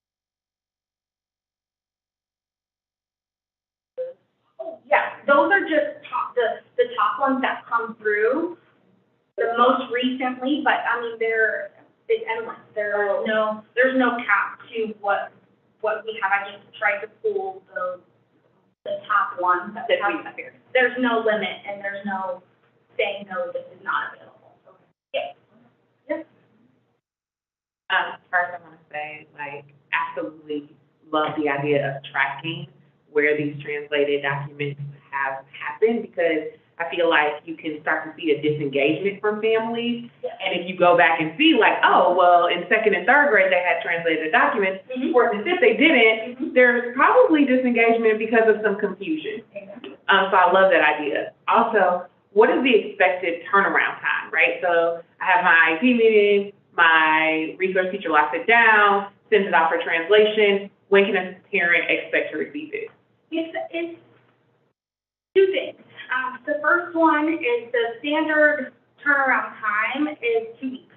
Oh, yeah, those are just the top ones that come through the most recently, but I mean, it's endless. There's no cap to what we have. I just tried to pull the top ones that That have, we have here. there's no limit and there's no saying, no, this is not available. Yes. Yes. First, I want to say, like, absolutely love the idea of tracking where these translated documents have happened, because I feel like you can start to see a disengagement from families. Yeah. And if you go back and see, like, oh, well, in second and third grade, they had translated documents, Mhm. fourth and fifth, they didn't, there's probably disengagement because of some confusion. So I love that idea. Also, what is the expected turnaround time, right? So I have my IEP meeting, my resource teacher locks it down, sends it out for translation. When can a parent expect to receive it? It's two things. The first one is the standard turnaround time is 2 weeks.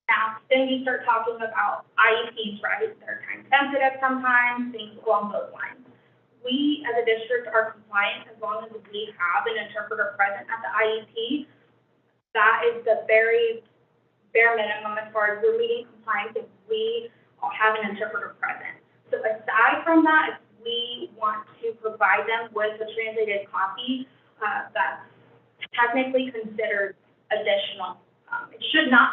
Now, then you start talking about IEPs, right? They're time sensitive sometimes, things along those lines. We, as a district, are compliant as long as we have an interpreter present at the IEP. That is the very bare minimum as far as we're meeting compliance if we have an interpreter present. So aside from that, if we want to provide them with a translated copy, that's technically considered additional. It should not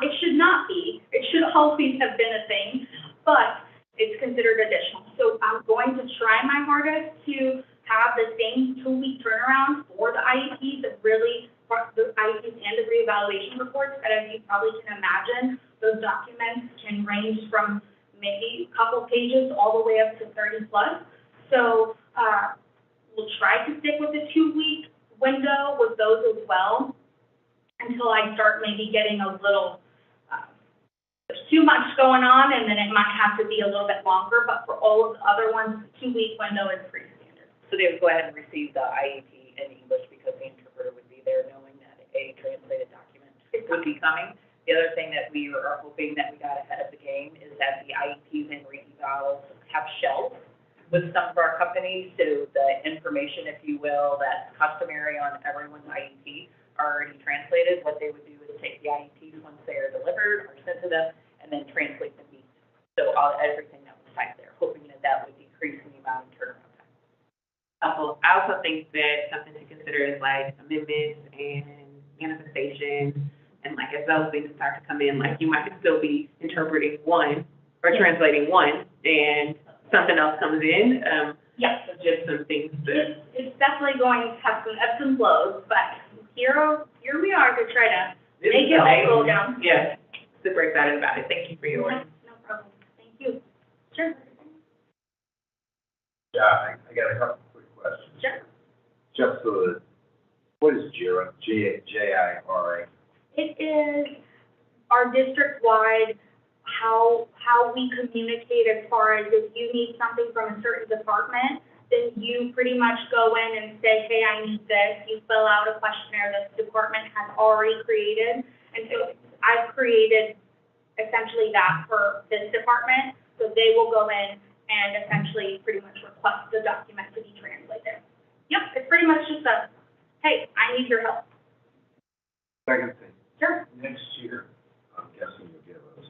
be, it should always have been a thing, but it's considered additional. So I'm going to try my hardest to have the same 2-week turnaround for the IEPs, that really, the IEPs and the reevaluation reports, but as you probably can imagine, those documents can range from maybe a couple pages all the way up to 30 plus. So we'll try to stick with the 2-week window with those as well until I start maybe getting a little, there's too much going on, and then it might have to be a little bit longer, but for all of the other ones, the 2-week window is pretty standard. So they would go ahead and receive the IEP in English because the interpreter would be there knowing that a translated document would be coming. The other thing that we are hoping that we got ahead of the game is that the IEPs and re-evals have shelves with some of our companies, so the information, if you will, that's customary on everyone's IEP are already translated. What they would do is take the IEPs once they are delivered or sent to them, and then translate the needs. So everything that was typed there, hoping that that would decrease the amount of turnaround time. I also think that something to consider is like amendments and manifestations, and like as those things start to come in, like you might still be interpreting one or translating one, and something else comes in. Yes. So just some things that. It's definitely going to have some ebbs and flows, but here we are to try to make it all go down. Yeah, super excited about it. Thank you for yours. No problem. Thank you. Sure. Yeah, I got a couple quick questions. Sure. Just so that, what is JIRA, J-I-R-A? It is our district-wide, how we communicate as far as if you need something from a certain department, then you pretty much go in and say, hey, I need this. You fill out a questionnaire that the department has already created. And so I've created essentially that for this department. So they will go in and essentially pretty much request the document to be translated. Yep, it's pretty much just a hey, I need your help. Second thing, Sure, next year, I'm guessing you'll give us.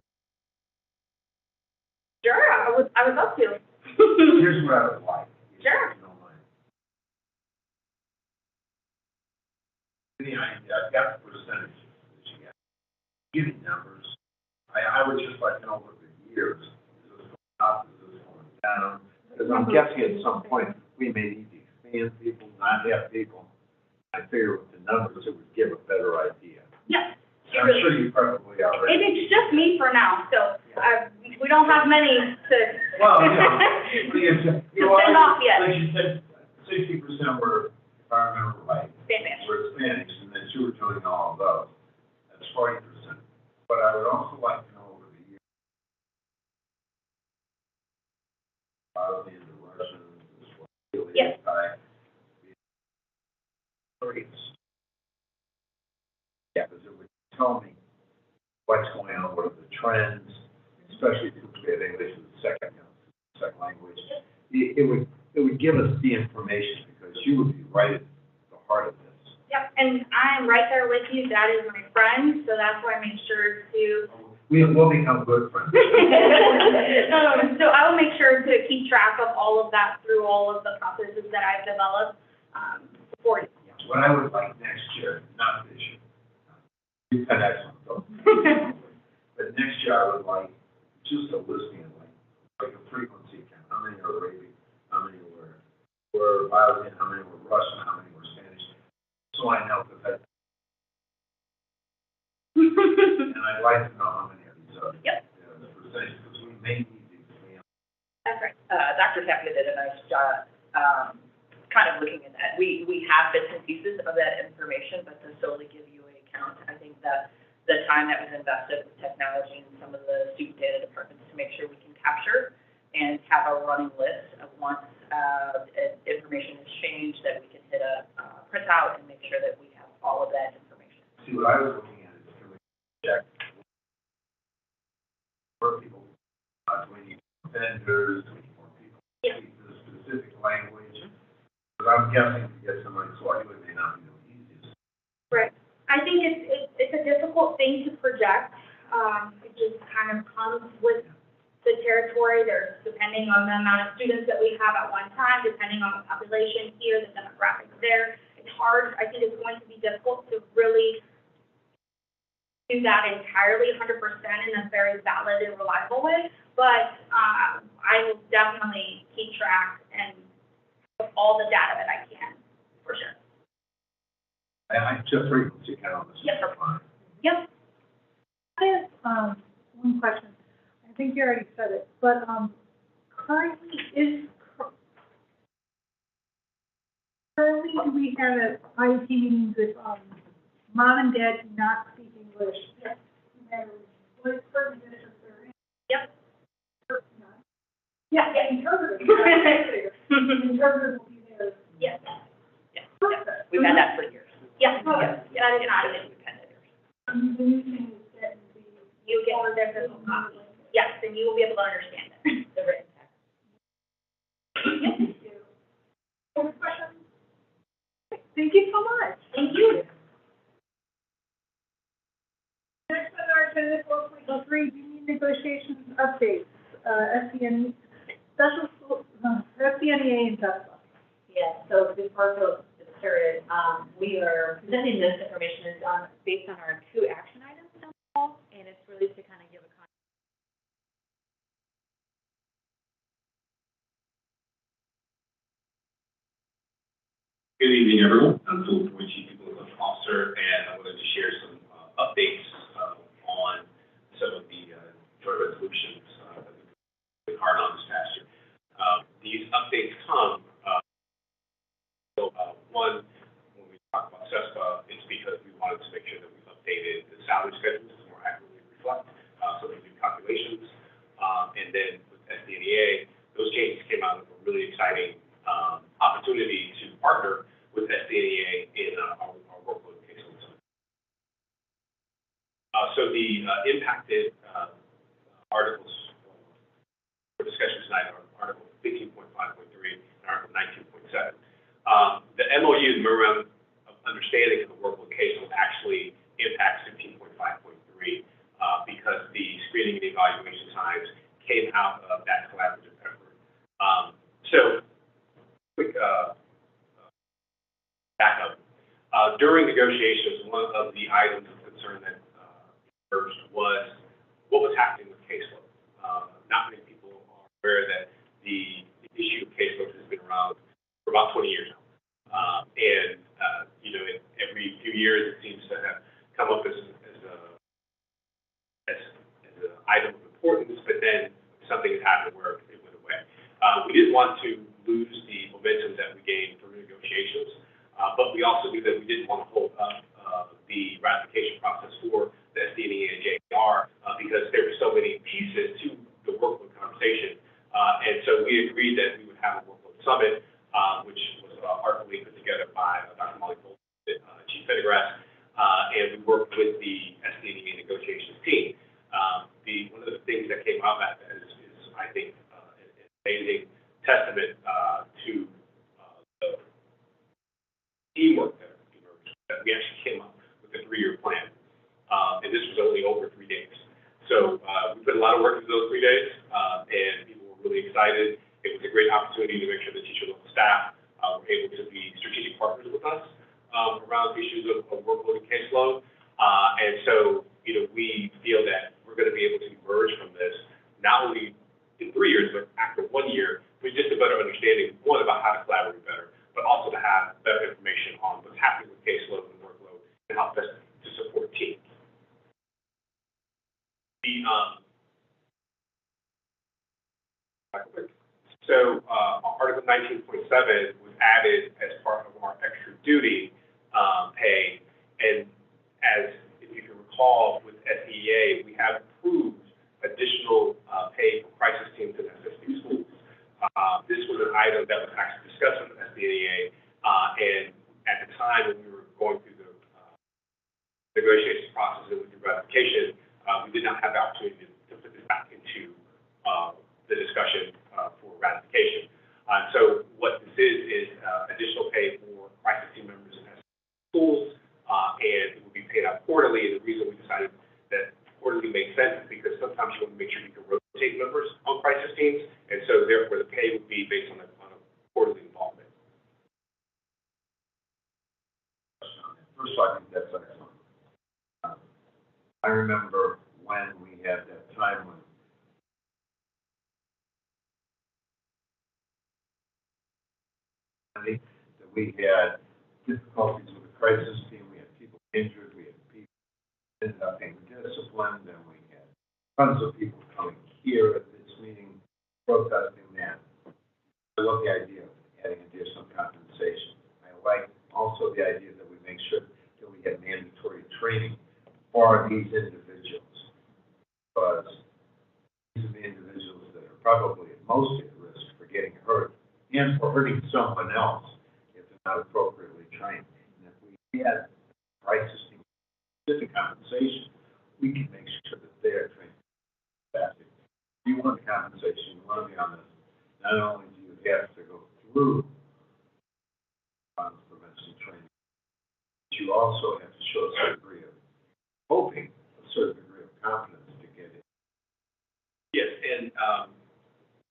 sure, I would love to. Here's what I would like. if Sure. you don't mind. I've got the percentages that you got. Give me numbers. I would just like to know over the years, is this going up, is this going down? Because I'm guessing at some point, we may need to expand people, not have people. I figure with the numbers, it would give a better idea. Yes, I'm sure you probably already. and it's just me for now, so, we don't have many to. Well, you know, you know, send off yet. like you said, 60% were, if I remember right, Spanish. were Spanish, and then you were doing all of those. That's 40%. But I would also like to know over the years, probably in the Russian, the Swahili, Yes. Thai, yeah, because it would tell me what's going on, what are the trends, especially since we have English as a second language. It would give us the information because you would be right at the heart of this. Yep, and I'm right there with you, Dad is my friend, so that's why I make sure to. We'll become good friends. So I will make sure to keep track of all of that through all of the processes that I've developed, for you. What I would like next year, not this year, you've been excellent, though. But next year I would like just a listing, like a frequency count, how many are Arabic, how many were Violin, how many were Russian, how many were Spanish, so I know that. And I'd like to know how many of these are. Yep. The percentage, because we may need to expand. That's right. Dr. Tapia did a nice job, kind of looking at that. We have bits and pieces of that information, but to solely give you a count, I think that the time that was invested with technology and some of the student data departments to make sure we can capture and have a running list of once, information is changed, that we can hit a, printout and make sure that we have all of that information. See, what I was looking at is, can we check where people, do we need vendors, do we need more people? Yeah. Speak the specific language, but I'm guessing to get somebody Swahili may not be the easiest. Right. I think it's a difficult thing to project. It just kind of comes with the territory. There's, depending on the amount of students that we have at one time, depending on the population here, the demographics there. It's hard. I think it's going to be difficult to really do that entirely 100% in a very valid and reliable way. But I will definitely keep track and of all the data that I can, for sure. I just frequency count this. Yep. Fine. Yep. I have, one question. I think you already said it, but, currently do we have an IEP meetings with, mom and dad do not speak English? Yes. No matter what certain districts they're in. Yep. Yeah, interpreters. Interpreters will be there. Yes. Yeah. We've had that for years. Yes. Yes. That is not it. We've had that years. The new thing is that You get one their physical copy. Yes, and you will be able to understand it. The written text. Other questions? Thank you so much. Thank you. Next on our agenda, 4.03, union negotiations updates, SDN, special school, SDNEA and TESPA. Yes, so before it started, we are presenting this information is based on our 2 action items down the hall, and it's really to kind of give a Good evening, everyone. I'm Phil Boyd, Chief People Officer, and I wanted to share some updates on some of the joint resolutions that we've been hard on this past year. These updates come, one, when we talk about CESPA, it's because we wanted to make sure that we've updated the salary schedules to more accurately reflect some of the new calculations. And then with SDNEA, those changes came out of a really exciting opportunity to partner with SDNEA in our workload caseload. So the impacted articles for discussion tonight are Article 15.5.3 and Article 19.7. The MOU, the Memorandum of coming out of that collaborative effort. So, quick backup. During negotiations, one of the items of concern that emerged was what was happening with caseload. Not many people are aware that the issue of caseload has been around for about 20 years now. You know, every few years it seems to have come up as an item of importance, but then something has happened where it went away. We didn't want to lose the momentum that we gained through negotiations, but we also knew that we didn't want to hold up the ratification process for the SDNEA and JR because there were so many pieces to the workload conversation. And so we agreed that we would have a workload summit, which was artfully put together by Dr. Molly Gold, Chief Pendergrass, and we worked with the SDNEA negotiations team. One of the things that came out of that is I think, an amazing testament to the teamwork that emerged, that we actually came up with a 3-year plan. And this was only over 3 days. So we put a lot of work into those 3 days, and people were really excited. It was a great opportunity to make sure the teacher level staff were able to be strategic partners with us around issues of workload and caseload. And so, you know, we feel that we're going to be able to emerge from this, not only in 3 years, but after 1 year, with just a better understanding, one, about how to collaborate better, but also to have better information on what's happening with caseload and workload and how best to support teams. So Article 19.7 was added as part of our extra duty pay, and as if you can recall with SEA, we have approved additional pay for crisis teams in SSD schools. This was an item that was actually discussed with the SDNEA, and at the time when we were going through the negotiation process and with the ratification, we did not have the opportunity to put this back into the discussion for ratification. So what this is additional pay for crisis team members in schools, and it will be paid out quarterly. And the reason we decided that quarterly makes sense is because sometimes you want to make sure you can rotate members on crisis teams, and so therefore the pay would be based on a quarterly involvement. First of all, I think that's excellent. I remember when we had that time when that we had difficulties with the crisis team, we had people injured, we had people ended up being disciplined, and we had tons of people coming here at this meeting protesting that. I love the idea of adding additional compensation. I like also the idea that we make sure that we get mandatory training for these individuals, because these are the individuals that are probably most at risk for getting hurt and for hurting someone else if they're not appropriately trained. And if we had crisis team specific compensation, we can make sure that they are trained. If you want compensation, you want to be on this, not only do you have to go through violence prevention training, but you also have to show a certain degree of hoping, a certain degree of confidence to get it. Yes, and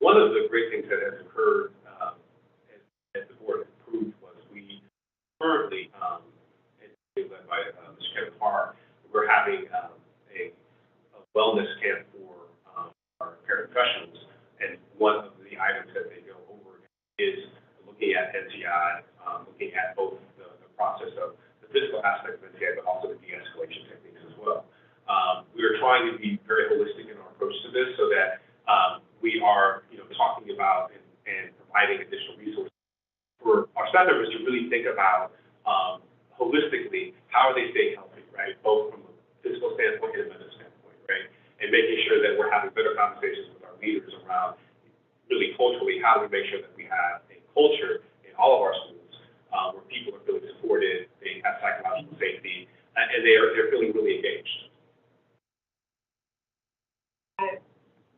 one of the great things that has occurred as the board approved was we currently, led by Mr. Kevin Farr, we're having a wellness camp for our paraprofessionals, and one of the items that they go over is looking at NCI, looking at both the process of the physical aspect of NCI, but also the de-escalation techniques as well. We are trying to be very holistic in our approach to this so that we are, talking about and providing additional resources for our staff members to really think about holistically how are they staying healthy, right? Both from a physical standpoint and a mental standpoint, right? And making sure that we're having better conversations with our leaders around really culturally how do we make sure that we have a culture in all of our schools where people are feeling supported, they have psychological safety, and they're feeling really engaged. I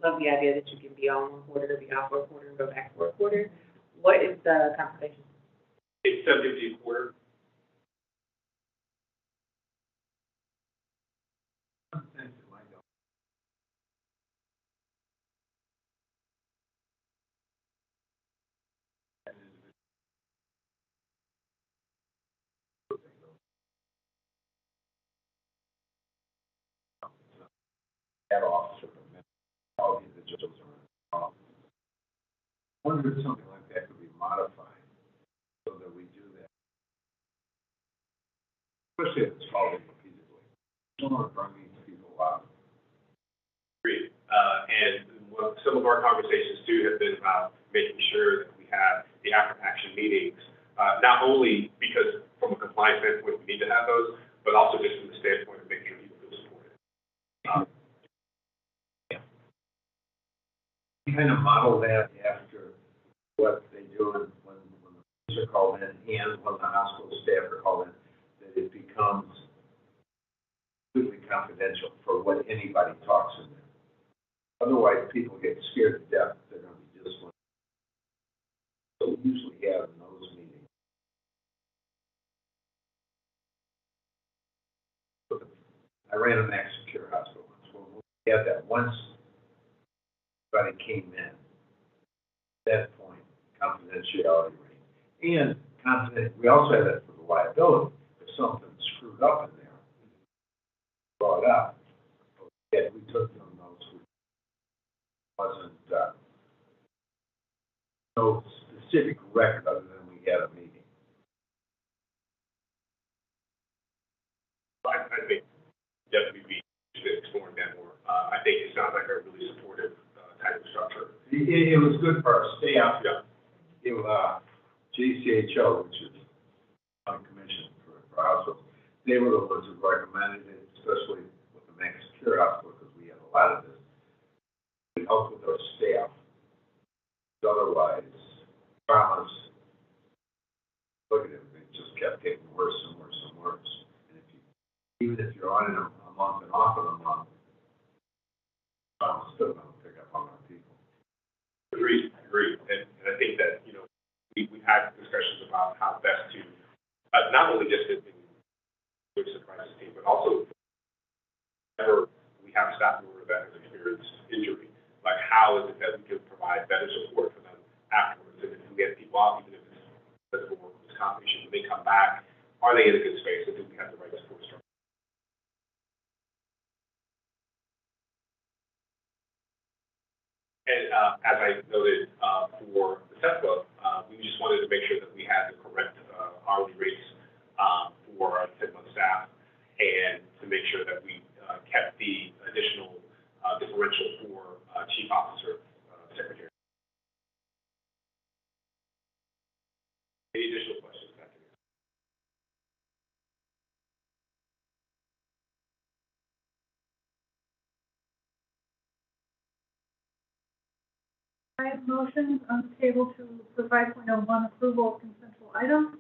love the idea that you can be on 1 quarter, be off for a quarter, and go back for a quarter. What is the compensation? It's $750 a quarter. head officer, all the individuals are involved. I wonder if something like that could be modified so that we do that. Especially if it's followed repeatedly. I don't want to bring these people out. Agreed. And some of our conversations too have been about making sure that we have the after-action meetings, not only because from a compliance standpoint, we need to have those, but also just from the standpoint of making sure people feel supported. We kind of model that after what they do when the police are called in and when the hospital staff are called in, that it becomes completely confidential for what anybody talks in there. Otherwise, people get scared to death that they're going to be disciplined. So we usually have in those meetings. I ran a max secure hospital once. Well, we had that once somebody came in. At that point, confidentiality rate. And we also had that for the liability. If something screwed up in there, brought up, yeah, we took them notes. Wasn't no specific record other than we had a meeting. I think definitely be exploring that more. I think it sounds like a really supportive type of structure. It was good for our staff. Yeah. It JCHO, which is on commission for hospitals, they were the ones who recommended it, especially with the max secure hospital, because we had a lot of this. It helped with our staff. Otherwise, traumas, look at it, it just kept getting worse and worse and worse. And even if you're on it a month and off of a month, trauma's still going to pick up on our people. Agreed. And I think that, we've had discussions about how best to, not only just in the crisis team, but also whenever we have a staff member that has experienced injury, like how is it that we can provide better support for them afterwards? And if we get people out, even if it's physical workers' comp issue, when they come back, are they in a good space? And do we have the right support structure? And as I noted for the SEPA, we just wanted to make sure that we had the correct hourly rates for our 10-month staff, and to make sure that we kept the additional differential for chief officer, secretary. Any additional questions, Dr. Neal? I have motions on the table for 5.01 approval of consensual items.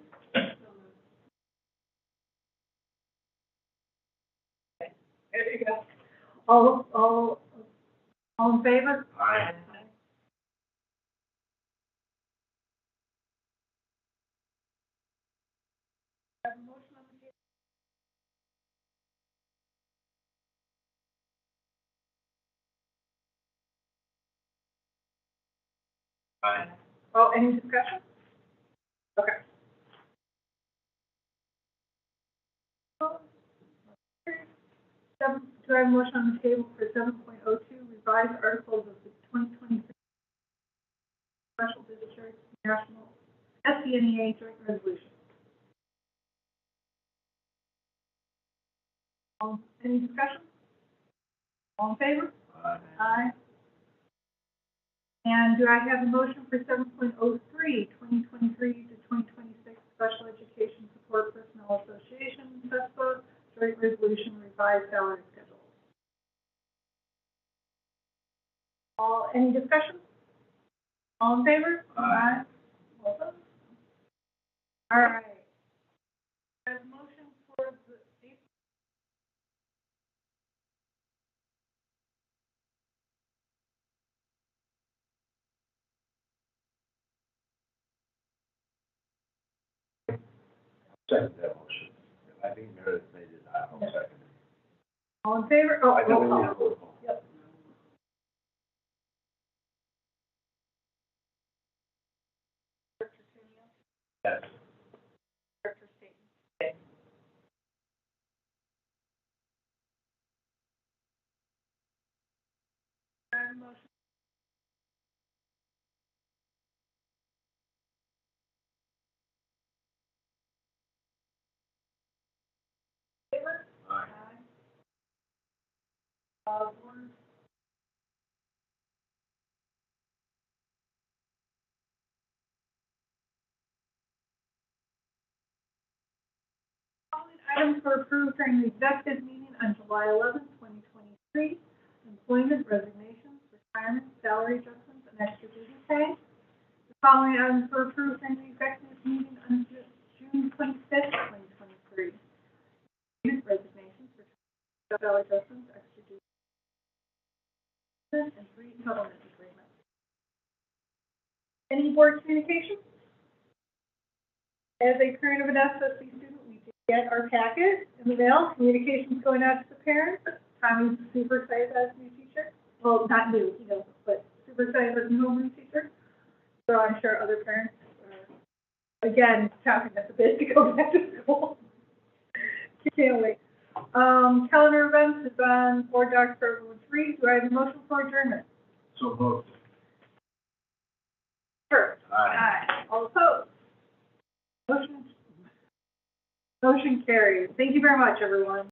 There you go. All in favor? Aye. I have a motion on the table. Aye. Oh, any discussion? Okay. Do I have a motion on the table for 7.02, revised articles of the 2026 Special District National SDNEA Joint Resolution? Any discussion? All in favor? Aye. Aye. And do I have a motion for 7.03, 2023 to 2026 Special Education Support Personnel Association, SESPA, Joint Resolution, revised salary schedule? Any discussion? All in favor? Aye. Well done. All right. I have a motion for the Second that motion. I think Meredith made it, I'll second it. all in favor? Oh, I don't roll need a call. roll call. Yep. Yes. Director Staton. Okay. Following items were approved during the executive meeting on July 11th, 2023. Employment, resignations, retirement, salary adjustments, and extra duty pay. The following items were approved during the executive meeting on June 25th, 2023. Employment, resignations, retirement, salary adjustments, extra duty pay, and 3 settlement agreements. Any board communications? As a parent of an SSD student, we did get our packet in the mail, communications going out to the parents. Tommy's super excited as a new teacher. Well, not new, you know, but super excited as a new teacher. So I'm sure other parents are, again, counting us a bit to go back to school. Can't wait. Calendar events is on board docs for everyone to read. Do I have a motion for adjournment? So moved. Sure. Aye. All opposed? Motion carries. Thank you very much, everyone.